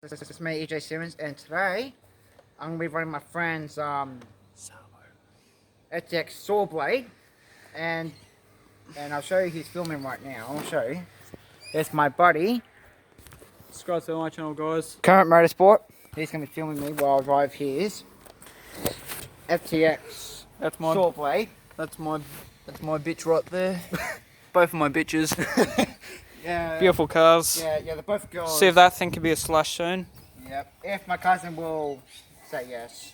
This is me, EJ Simmons, and today I'm going to be running my friend's FTX saw blade, and I'll show you he's filming right now. I'll show you. There's my buddy. Subscribe to my channel, guys. Kermit Motorsports. He's going to be filming me while I drive his FTX saw blade. That's my bitch right there. Both of my bitches. Yeah. Beautiful cars. Yeah, they're both girls. See if that thing could be a slash soon. Yep. If my cousin will say yes.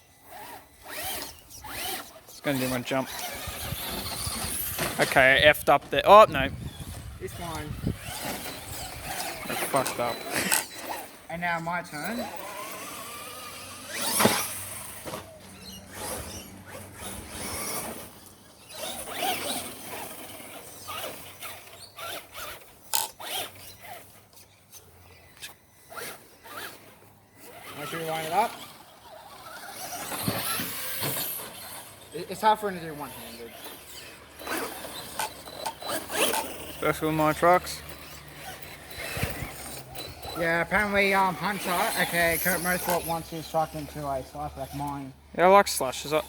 It's gonna do my jump. Okay, effed up there. Oh no. It's fine. It's fucked up. And now my turn. Make sure you line it up. It's hard for him to do one-handed. Especially with my trucks. Yeah, apparently Hunter, aka Kermit Motorsports, wants his truck into a slash like mine. Yeah, I like slashes. I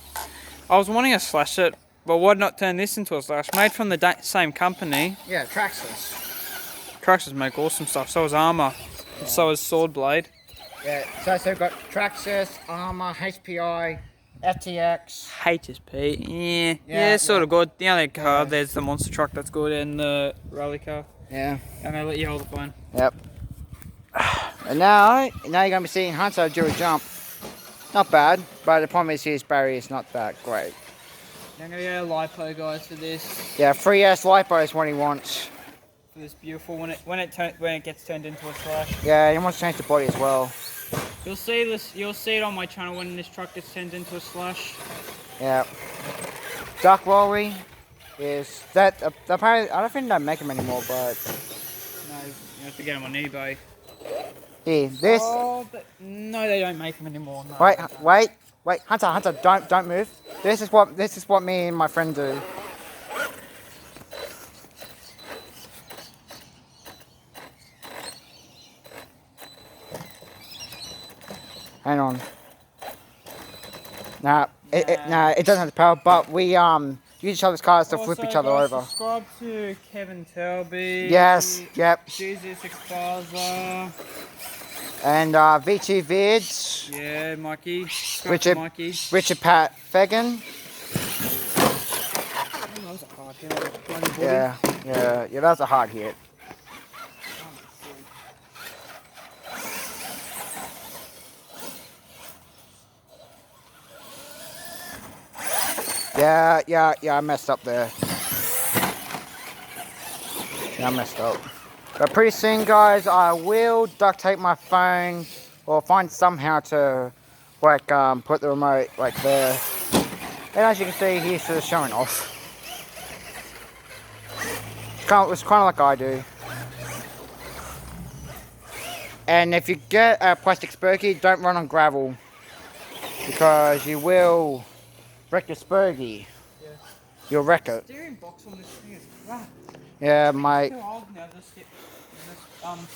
was wanting a slash it, but why not turn this into a slash? Made from the same company. Yeah, Traxxas. Traxxas make awesome stuff. So is Armour. Yeah. So is Sword Blade. Yeah, so we've got Traxxas, Armour, HPI, FTX. HSP, yeah, sort of good. The only car, there's the monster truck that's good, and the rally car. Yeah. And they let you hold the phone. Yep. And now you're going to be seeing Hunter do a jump. Not bad, but the problem is his barrier is not that great. I'm going to go lipo, guys, for this. Yeah, 3S lipo is what he wants. For this beautiful, when it gets turned into a slash. Yeah, he wants to change the body as well. You'll see this. You'll see it on my channel when this truck gets turned into a slash. Yeah. Duck Rolly is that apparently I don't think they make them anymore, but no, you have to get them on eBay. Here, this. Oh, no, they don't make them anymore. No. Wait, Hunter, don't move. This is what me and my friend do. Hang on. Nah, it doesn't have the power, but we use each other's cars to flip each other over. Subscribe to Kevin Telby. Yes, yep. Jesus Exposer. And V2 Vids. Yeah, Mikey. Richard Pat Fagan. That was a hard hit. Yeah, that was a hard hit. Yeah, I messed up there. Yeah, I messed up. But pretty soon, guys, I will duct tape my phone or find somehow to, like, put the remote, like, there. And as you can see, he's sort of showing off. It's kind of like I do. And if you get a plastic spurky, don't run on gravel. Because you will wreck your spurgy. Yeah. You'll wreck it. The steering box on this thing is crap. Yeah, mate. It's too old now,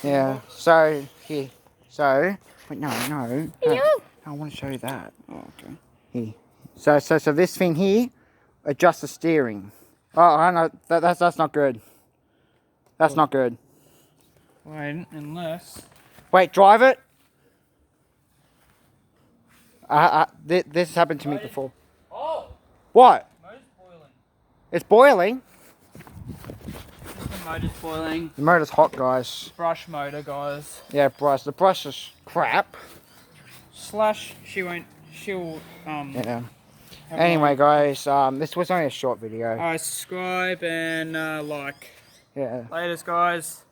yeah, so, here. So, wait, no. I want to show you that. Oh, okay. Here. So this thing here adjusts the steering. Oh, I know. That's not good. That's not good. Wait, unless... Wait, drive it. This has happened to me before. Oh! What? The motor's boiling. It's boiling? The motor's boiling. The motor's hot, guys. Brush motor, guys. Yeah, brush. The brush is crap. Slash, she'll, yeah. Anyway, guys, this was only a short video. Alright, subscribe and like. Yeah. Laters, guys.